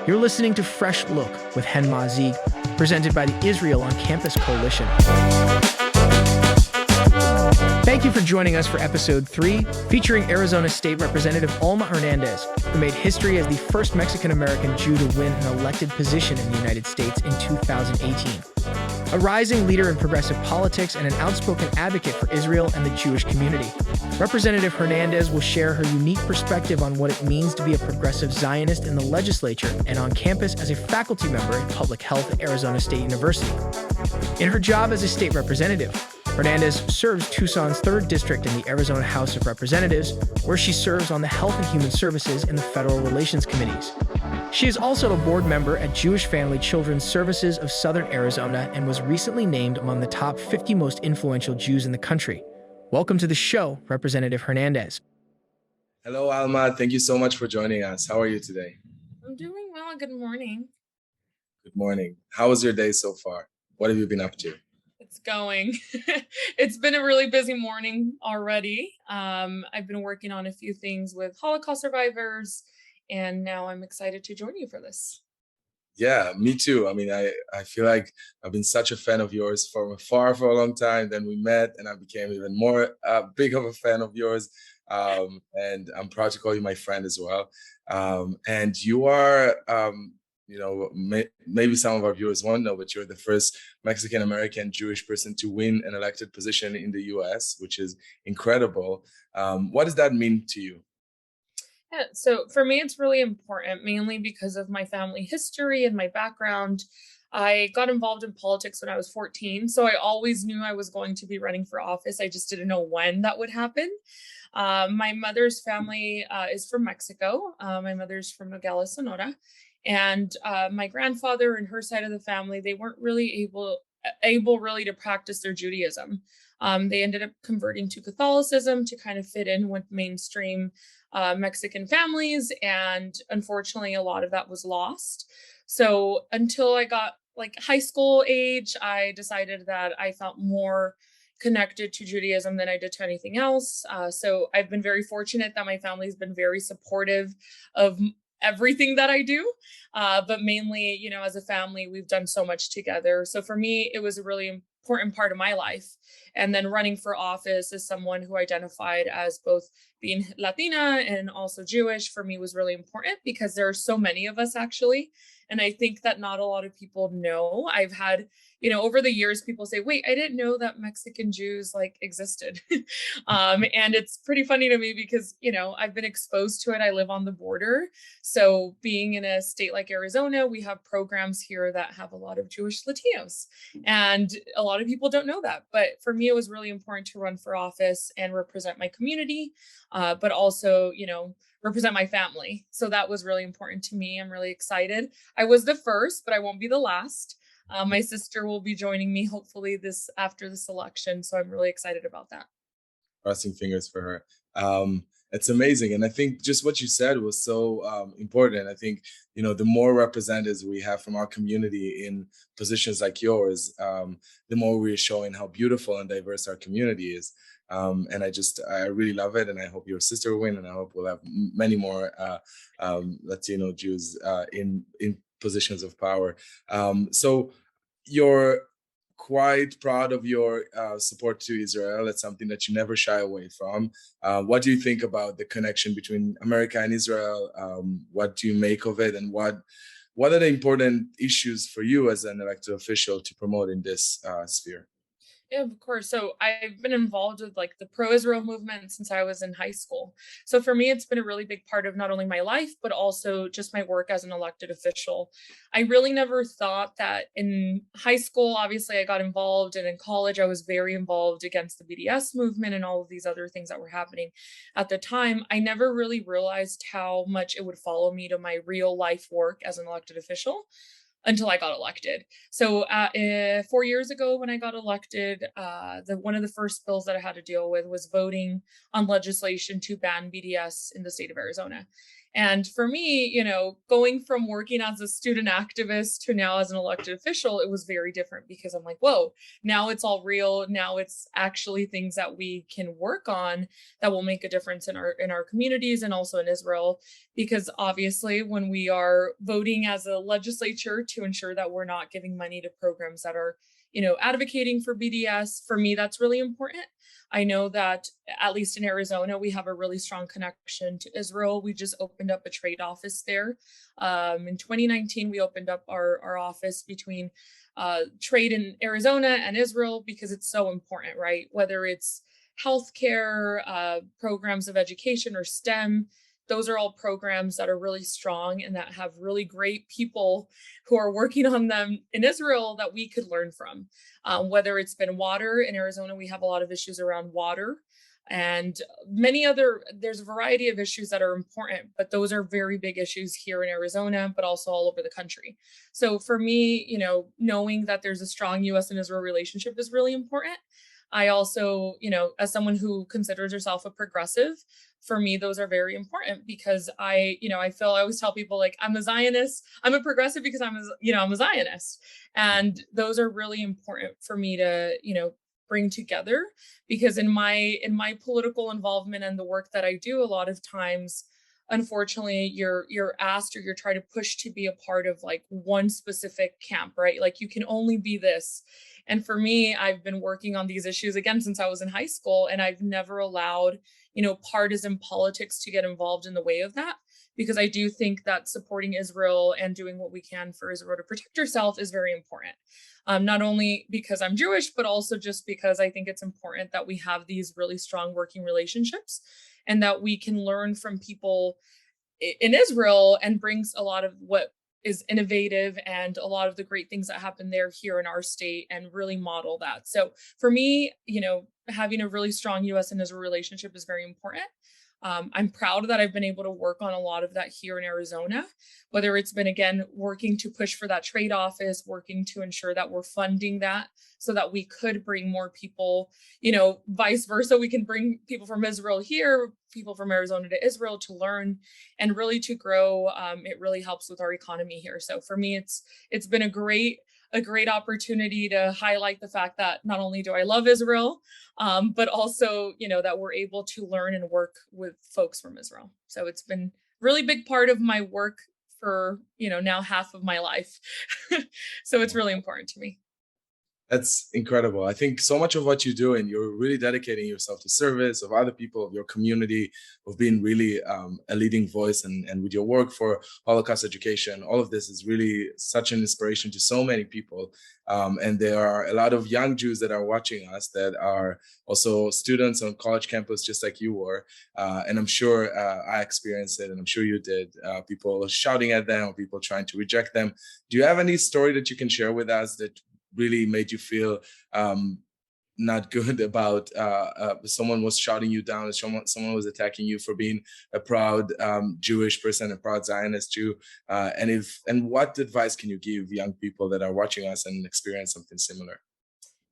You're listening to Fresh Look with Hen Mazzig, presented by the Israel on Campus Coalition. Thank you for joining us for episode 3, featuring Arizona State Representative Alma Hernandez, who made history as the first Mexican-American Jew to win an elected position in the United States in 2018. A rising leader in progressive politics and an outspoken advocate for Israel and the Jewish community, Representative Hernandez will share her unique perspective on what it means to be a progressive Zionist in the legislature and on campus as a faculty member in public health at Arizona State University. In her job as a state representative, Hernandez serves Tucson's 3rd District in the Arizona House of Representatives, where she serves on the Health and Human Services and the Federal Relations Committees. She is also a board member at Jewish Family Children's Services of Southern Arizona and was recently named among the top 50 most influential Jews in the country. Welcome to the show, Representative Hernandez. Hello, Alma. Thank you so much for joining us. How are you today? I'm doing well. Good morning. Good morning. How was your day so far? What have you been up to? It's going. It's been a really busy morning already. I've been working on a few things with Holocaust survivors, and now I'm excited to join you for this. Yeah, me too. I mean, I feel like I've been such a fan of yours from afar for a long time. Then we met, and I became even more big of a fan of yours. And I'm proud to call you my friend as well. And you are, maybe some of our viewers won't know, but you're the first Mexican-American Jewish person to win an elected position in the US, which is incredible. What does that mean to you? Yeah, so for me, it's really important, mainly because of my family history and my background. I got involved in politics when I was 14, so I always knew I was going to be running for office. I just didn't know when that would happen. My mother's family is from Mexico. My mother's from Nogales, Sonora. And my grandfather and her side of the family, they weren't really able really to practice their Judaism. They ended up converting to Catholicism to kind of fit in with mainstream Mexican families. And unfortunately, a lot of that was lost. So until I got like high school age, I decided that I felt more connected to Judaism than I did to anything else. So I've been very fortunate that my family's been very supportive of everything that I do. But mainly, as a family, we've done so much together. So for me, it was a really important part of my life. And then running for office as someone who identified as both being Latina and also Jewish for me was really important because there are so many of us actually. And I think that not a lot of people know. I've had, over the years, people say, wait, I didn't know that Mexican Jews existed. And it's pretty funny to me because, I've been exposed to it. I live on the border. So being in a state like Arizona, we have programs here that have a lot of Jewish Latinos. And a lot of people don't know that. But for me, it was really important to run for office and represent my community, but also, represent my family. So that was really important to me. I'm really excited. I was the first, but I won't be the last. My sister will be joining me hopefully after this election. So I'm really excited about that. Crossing fingers for her. It's amazing. And I think just what you said was so important. I think, the more representatives we have from our community in positions like yours, the more we're showing how beautiful and diverse our community is. And I really love it. And I hope your sister will win. And I hope we'll have many more Latino Jews in positions of power. So you're quite proud of your support to Israel. It's something that you never shy away from. What do you think about the connection between America and Israel? What do you make of it? And what are the important issues for you as an elected official to promote in this sphere? Yeah, of course. So I've been involved with the pro-Israel movement since I was in high school. So for me, it's been a really big part of not only my life, but also just my work as an elected official. I really never thought that in high school, obviously I got involved, and in college, I was very involved against the BDS movement and all of these other things that were happening at the time. I never really realized how much it would follow me to my real life work as an elected official until I got elected. So 4 years ago when I got elected, one of the first bills that I had to deal with was voting on legislation to ban BDS in the state of Arizona. And for me, going from working as a student activist to now as an elected official, it was very different because I'm like, whoa, now it's all real. Now it's actually things that we can work on that will make a difference in our communities and also in Israel. Because obviously, when we are voting as a legislature to ensure that we're not giving money to programs that are, advocating for BDS, for me, that's really important. I know that at least in Arizona, we have a really strong connection to Israel. We just opened up a trade office there. In 2019, we opened up our office between trade in Arizona and Israel because it's so important, right? Whether it's healthcare, programs of education, or STEM, those are all programs that are really strong and that have really great people who are working on them in Israel that we could learn from. Whether it's been water in Arizona, we have a lot of issues around water and there's a variety of issues that are important, but those are very big issues here in Arizona, but also all over the country. So for me, knowing that there's a strong US and Israel relationship is really important. I also, as someone who considers herself a progressive, for me, those are very important because I always tell people like I'm a Zionist, I'm a progressive because I'm a Zionist. And those are really important for me to, bring together because in my political involvement and the work that I do, a lot of times, unfortunately, you're asked or you're trying to push to be a part of like one specific camp, right? Like you can only be this. And for me, I've been working on these issues again since I was in high school, and I've never allowed, partisan politics to get involved in the way of that, because I do think that supporting Israel and doing what we can for Israel to protect herself is very important. Not only because I'm Jewish, but also just because I think it's important that we have these really strong working relationships and that we can learn from people in Israel and brings a lot of what is innovative and a lot of the great things that happen there here in our state and really model that. So for me, having a really strong US and Israel relationship is very important. I'm proud that I've been able to work on a lot of that here in Arizona, whether it's been, again, working to push for that trade office, working to ensure that we're funding that so that we could bring more people, vice versa. We can bring people from Israel here, people from Arizona to Israel to learn and really to grow. It really helps with our economy here. So for me, it's been a great opportunity to highlight the fact that not only do I love Israel, but also, that we're able to learn and work with folks from Israel. So it's been a really big part of my work for, now half of my life. So it's really important to me. That's incredible. I think so much of what you do, and you're really dedicating yourself to service of other people, of your community, of being really a leading voice, and with your work for Holocaust education, all of this is really such an inspiration to so many people. And there are a lot of young Jews that are watching us that are also students on college campus, just like you were. And I'm sure I experienced it, and I'm sure you did. People shouting at them, or people trying to reject them. Do you have any story that you can share with us that really made you feel not good about someone was shouting you down, someone was attacking you for being a proud Jewish person, a proud Zionist Jew, and what advice can you give young people that are watching us and experience something similar?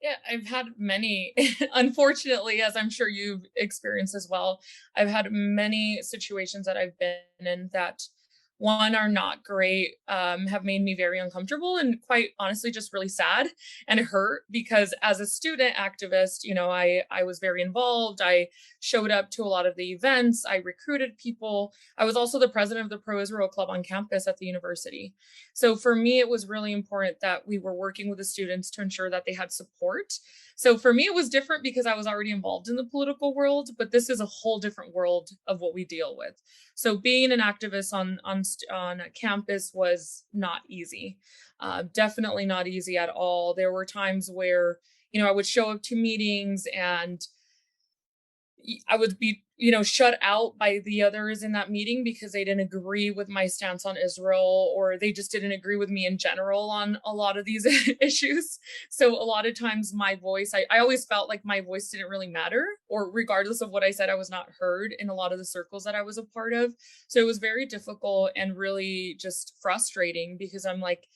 Yeah, I've had many, unfortunately, as I'm sure you've experienced as well. I've had many situations that I've been in that one are not great, have made me very uncomfortable and quite honestly just really sad and hurt because as a student activist, I was very involved. I showed up to a lot of the events. I recruited people. I was also the president of the Pro-Israel Club on campus at the university. So for me, it was really important that we were working with the students to ensure that they had support. So for me, it was different because I was already involved in the political world, but this is a whole different world of what we deal with. So being an activist on campus was not easy. Definitely not easy at all. There were times where, I would show up to meetings and I would be, shut out by the others in that meeting because they didn't agree with my stance on Israel, or they just didn't agree with me in general on a lot of these issues. So a lot of times my voice, I always felt like my voice didn't really matter, or regardless of what I said, I was not heard in a lot of the circles that I was a part of. So it was very difficult and really just frustrating because I'm like,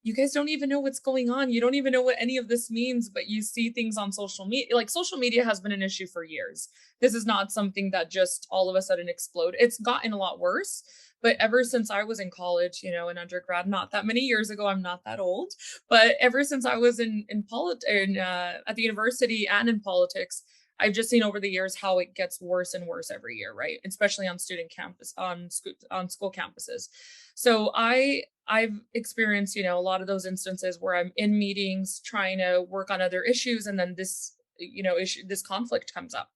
you guys don't even know what's going on. You don't even know what any of this means, but you see things on social media. Like social media has been an issue for years. This is not something that just all of a sudden exploded. It's gotten a lot worse, but ever since I was in college, in undergrad, not that many years ago, I'm not that old, but ever since I was at the university and in politics, I've just seen over the years how it gets worse and worse every year, right? Especially on student campus, on school campuses. So I've experienced, a lot of those instances where I'm in meetings trying to work on other issues, and then this conflict comes up.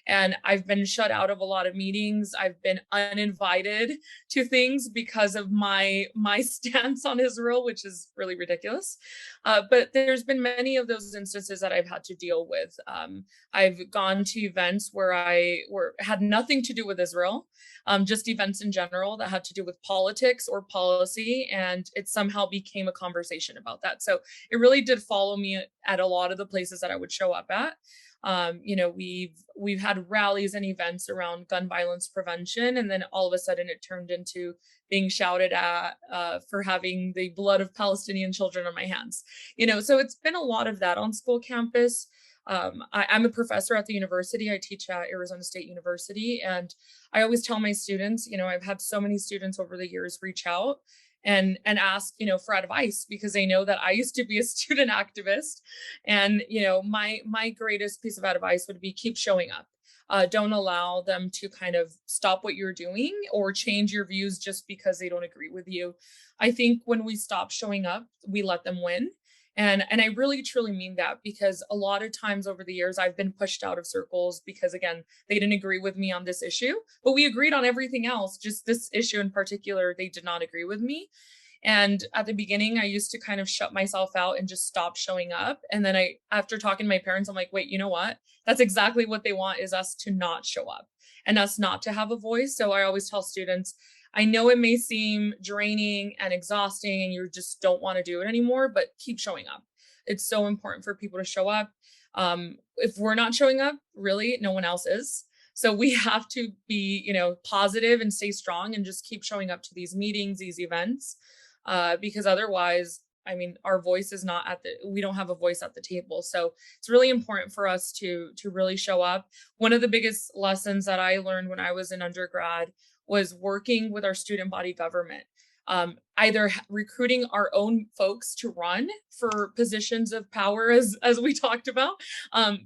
And I've been shut out of a lot of meetings. I've been uninvited to things because of my stance on Israel, which is really ridiculous. But there's been many of those instances that I've had to deal with. I've gone to events where had nothing to do with Israel, just events in general that had to do with politics or policy, and it somehow became a conversation about that. So it really did follow me at a lot of the places that I would show up at. We've had rallies and events around gun violence prevention, and then all of a sudden it turned into being shouted at for having the blood of Palestinian children on my hands. So it's been a lot of that on school campus. I'm a professor at the university. I teach at Arizona State University, and I always tell my students, I've had so many students over the years reach out and ask, for advice, because they know that I used to be a student activist. And, my greatest piece of advice would be keep showing up. Don't allow them to kind of stop what you're doing or change your views just because they don't agree with you. I think when we stop showing up, we let them win. And I really truly mean that, because a lot of times over the years I've been pushed out of circles because, again, they didn't agree with me on this issue, but we agreed on everything else. Just this issue in particular, they did not agree with me. And at the beginning, I used to kind of shut myself out and just stop showing up. And then after talking to my parents, I'm like, wait, you know what? That's exactly what they want, is us to not show up and us not to have a voice. So I always tell students, I know it may seem draining and exhausting and you just don't want to do it anymore, but keep showing up. It's so important for people to show up. If we're not showing up, really, no one else is. So we have to be, positive and stay strong and just keep showing up to these meetings, these events, because otherwise, our voice is not we don't have a voice at the table. So it's really important for us to really show up. One of the biggest lessons that I learned when I was in undergrad was working with our student body government, either recruiting our own folks to run for positions of power, as we talked about,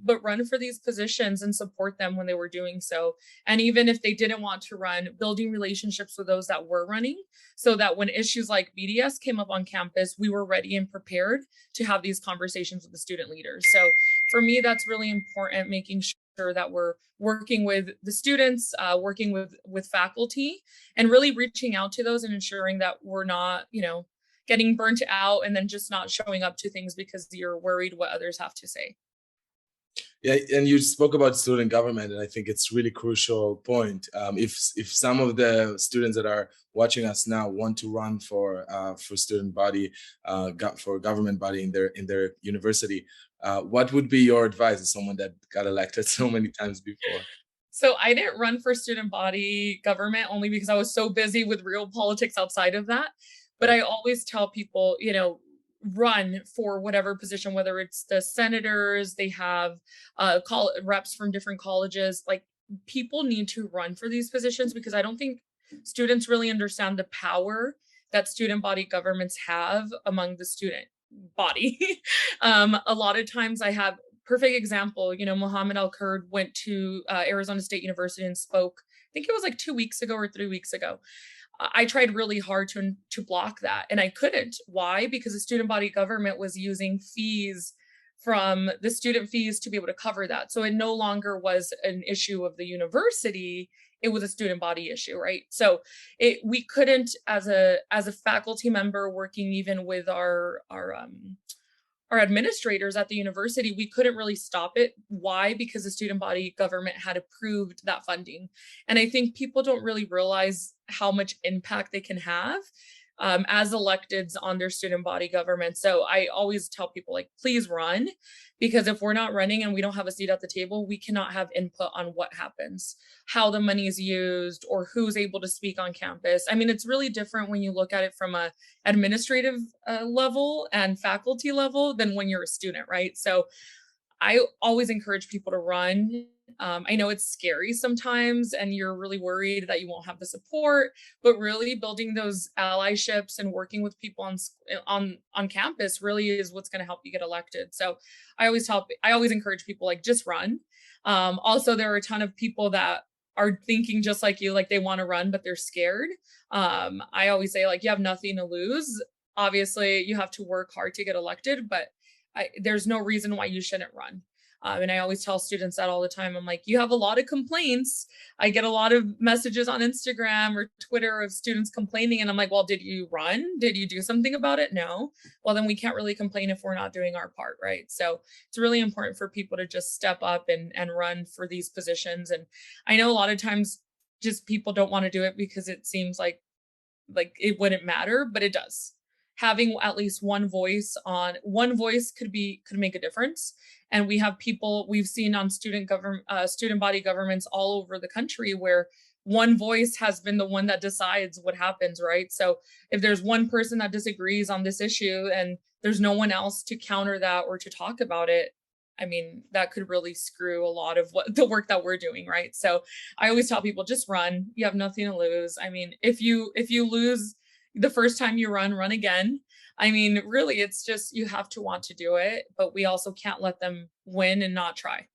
but run for these positions and support them when they were doing so. And even if they didn't want to run, building relationships with those that were running, so that when issues like BDS came up on campus, we were ready and prepared to have these conversations with the student leaders. So for me, that's really important, making sure that we're working with the students, working with faculty, and really reaching out to those and ensuring that we're not, getting burnt out and then just not showing up to things because you're worried what others have to say. Yeah, and you spoke about student government, and I think it's really crucial point. If some of the students that are watching us now want to run for student body, for government body in their university, what would be your advice as someone that got elected so many times before? So I didn't run for student body government only because I was so busy with real politics outside of that. But I always tell people, run for whatever position, whether it's the senators, they have reps from different colleges. Like, people need to run for these positions, because I don't think students really understand the power that student body governments have among the student body. A lot of times I have perfect example, Mohammed Al-Kurd went to Arizona State University and spoke, I think it was like 2 weeks ago or 3 weeks ago. I tried really hard to block that, and I couldn't. Why? Because the student body government was using fees from the student fees to be able to cover that. So it no longer was an issue of the university, it was a student body issue, right? So we couldn't, as a faculty member working even with our administrators at the university, we couldn't really stop it. Why? Because the student body government had approved that funding. And I think people don't really realize how much impact they can have as electeds on their student body government. So I always tell people, like, please run, because if we're not running and we don't have a seat at the table, we cannot have input on what happens, how the money is used, or who's able to speak on campus. I mean, it's really different when you look at it from a administrative level and faculty level than when you're a student, right? So I always encourage people to run. I know it's scary sometimes and you're really worried that you won't have the support, but really building those allyships and working with people on campus really is what's going to help you get elected. So I always encourage people, like, just run. Also, there are a ton of people that are thinking just like you, like they want to run, but they're scared. I always say, like, you have nothing to lose. Obviously, you have to work hard to get elected, but there's no reason why you shouldn't run. And I always tell students that all the time. I'm like, you have a lot of complaints. I get a lot of messages on Instagram or Twitter of students complaining. And I'm like, well, did you run? Did you do something about it? No. Well, then we can't really complain if we're not doing our part, right? So it's really important for people to just step up and run for these positions. And I know a lot of times just people don't want to do it because it seems like it wouldn't matter, but it does. Having at least one voice could make a difference. And we have people we've seen on student body governments all over the country where one voice has been the one that decides what happens, right? So if there's one person that disagrees on this issue and there's no one else to counter that or to talk about it, I mean, that could really screw a lot of the work that we're doing, right? So I always tell people, just run. You have nothing to lose. I mean, if you lose the first time you run again. I mean, really, it's just, you have to want to do it, but we also can't let them win and not try.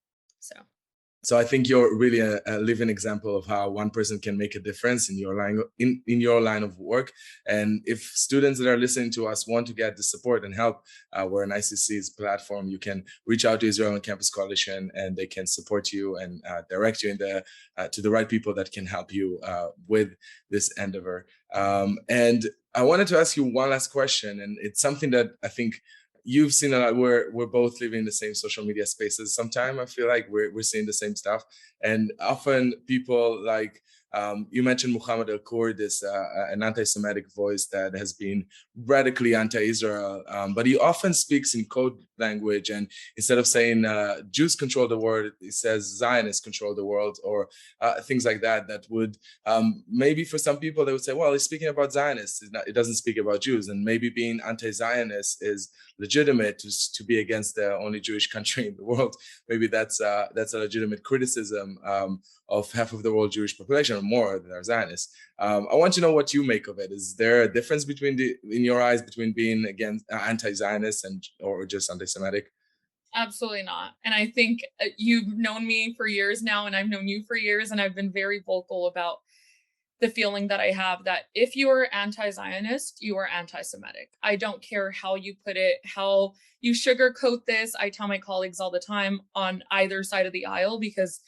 So I think you're really a living example of how one person can make a difference in your line of work. And if students that are listening to us want to get the support and help, we're an ICC's platform. You can reach out to Israel on Campus Coalition, and they can support you and direct you to the right people that can help you with this endeavor. And I wanted to ask you one last question, and it's something that I think you've seen a lot. We're both living in the same social media spaces. Sometimes I feel like we're seeing the same stuff, and often people like you mentioned Muhammad al-Kur, this an anti-Semitic voice that has been radically anti-Israel, but he often speaks in code language, and instead of saying Jews control the world, he says Zionists control the world, or things like that. That would maybe for some people they would say, well, he's speaking about Zionists. It doesn't speak about Jews, and maybe being anti-Zionist is legitimate to be against the only Jewish country in the world. Maybe that's a legitimate criticism of half of the world Jewish population, or more, that are Zionists. I want to know what you make of it. Is there a difference in your eyes between being against anti-Zionist or just anti-Semitic? Absolutely not. And I think you've known me for years now, and I've known you for years, and I've been very vocal about the feeling that I have that if you are anti-Zionist, you are anti-Semitic. I don't care how you put it, how you sugarcoat this. I tell my colleagues all the time on either side of the aisle, because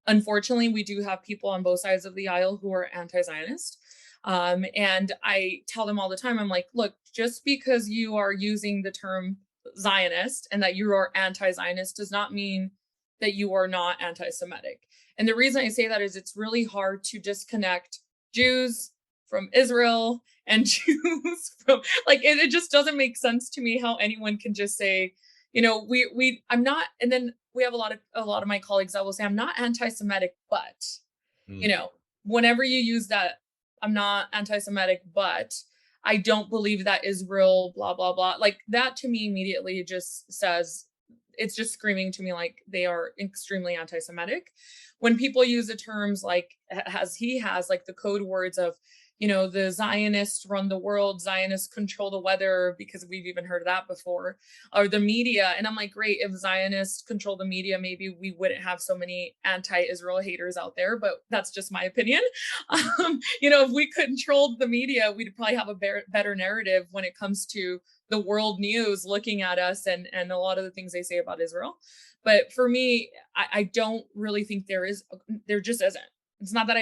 unfortunately we do have people on both sides of the aisle who are anti-Zionist. And I tell them all the time, I'm like, look, just because you are using the term Zionist and that you are anti-Zionist does not mean that you are not anti-Semitic. And the reason I say that is it's really hard to disconnect Jews from Israel and Jews from, like, it just doesn't make sense to me how anyone can just say, I'm not, and then we have a lot of my colleagues that will say, I'm not anti-Semitic, but, whenever you use that, I'm not anti-Semitic, but I don't believe that Israel, blah, blah, blah. Like, that to me immediately just says, it's just screaming to me like they are extremely anti-Semitic. When people use the terms like, as he has, like the code words of, the Zionists run the world, Zionists control the weather, because we've even heard of that before, or the media. And I'm like, great, if Zionists control the media, maybe we wouldn't have so many anti-Israel haters out there, but that's just my opinion. If we controlled the media, we'd probably have a better narrative when it comes to the world news looking at us and a lot of the things they say about Israel. But for me, I don't really think there just isn't. It's not that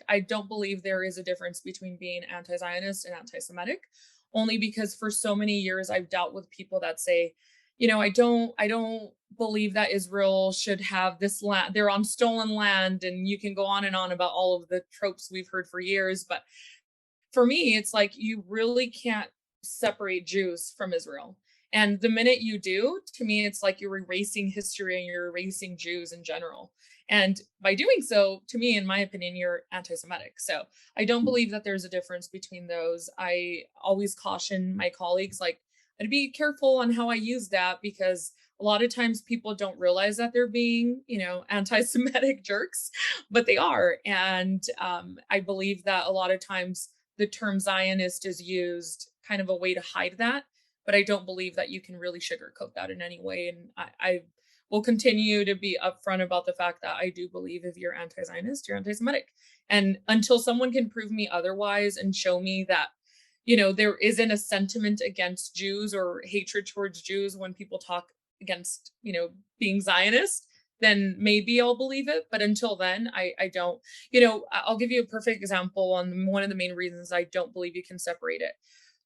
I don't believe there is a difference between being anti-Zionist and anti-Semitic, only because for so many years I've dealt with people that say, I don't believe that Israel should have this land. They're on stolen land, and you can go on and on about all of the tropes we've heard for years. But for me, it's like you really can't separate Jews from Israel. And the minute you do, to me, it's like you're erasing history and you're erasing Jews in general. And by doing so, to me, in my opinion, you're anti-Semitic. So I don't believe that there's a difference between those. I always caution my colleagues, like, I'd be careful on how I use that, because a lot of times people don't realize that they're being, anti-Semitic jerks, but they are. And I believe that a lot of times the term Zionist is used kind of a way to hide that, but I don't believe that you can really sugarcoat that in any way. And I will continue to be upfront about the fact that I do believe if you're anti-Zionist, you're anti-Semitic. And until someone can prove me otherwise and show me that, there isn't a sentiment against Jews or hatred towards Jews when people talk against, being Zionist, then maybe I'll believe it. But until then, I don't. I'll give you a perfect example on one of the main reasons I don't believe you can separate it.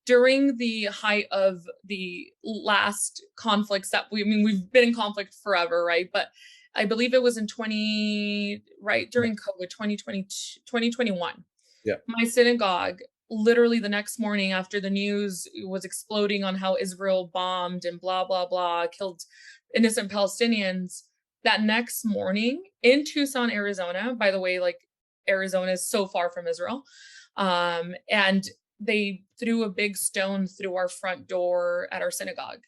During the height of the last conflicts that we've been in conflict forever, right? But I believe it was in during COVID, 2020, 2021. Yeah. My synagogue, literally the next morning after the news was exploding on how Israel bombed and blah, blah, blah, killed innocent Palestinians, that next morning in Tucson, Arizona, by the way, like, Arizona is so far from Israel. And they threw a big stone through our front door at our synagogue.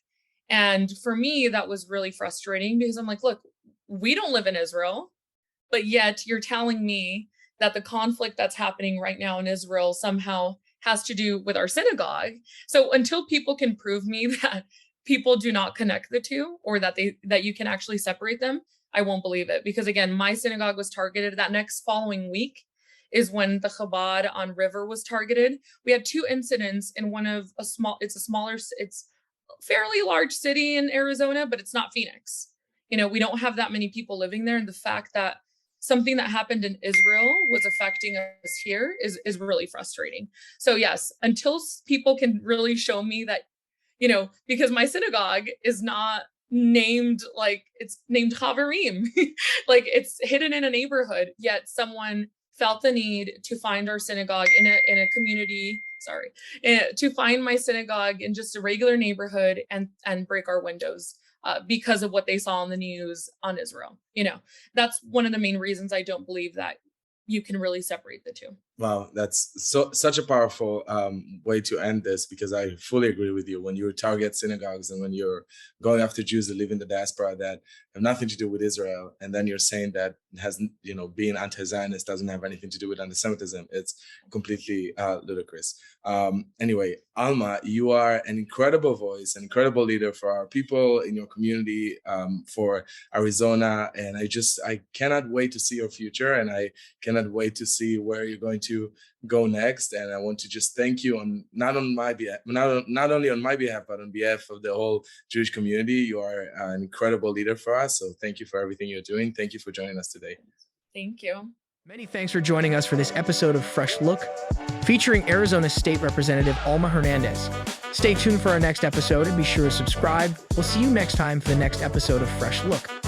And for me, that was really frustrating, because I'm like, look, we don't live in Israel, but yet you're telling me that the conflict that's happening right now in Israel somehow has to do with our synagogue. So until people can prove me that people do not connect the two, or that you can actually separate them, I won't believe it. Because again, my synagogue was targeted. That next following week is when the Chabad on River was targeted. We had 2 incidents in it's fairly large city in Arizona, but it's not Phoenix. We don't have that many people living there. And the fact that something that happened in Israel was affecting us here is really frustrating. So yes, until people can really show me that, because my synagogue is not named, like, it's named Chavarim, like, it's hidden in a neighborhood, yet someone felt the need to find our synagogue in a community, to find my synagogue in just a regular neighborhood and break our windows. Because of what they saw on the news on Israel. That's one of the main reasons I don't believe that you can really separate the two. Wow, that's such a powerful way to end this, because I fully agree with you. When you target synagogues and when you're going after Jews that live in the diaspora that have nothing to do with Israel, and then you're saying that being anti-Zionist doesn't have anything to do with anti-Semitism, it's completely ludicrous. Anyway, Alma, you are an incredible voice, an incredible leader for our people in your community, for Arizona, and I cannot wait to see your future, and I cannot wait to see where you're going to go next. And I want to just thank you not only on my behalf, but on behalf of the whole Jewish community. You are an incredible leader for us. So thank you for everything you're doing. Thank you for joining us today. Thank you. Many thanks for joining us for this episode of Fresh Look, featuring Arizona State Representative Alma Hernandez. Stay tuned for our next episode and be sure to subscribe. We'll see you next time for the next episode of Fresh Look.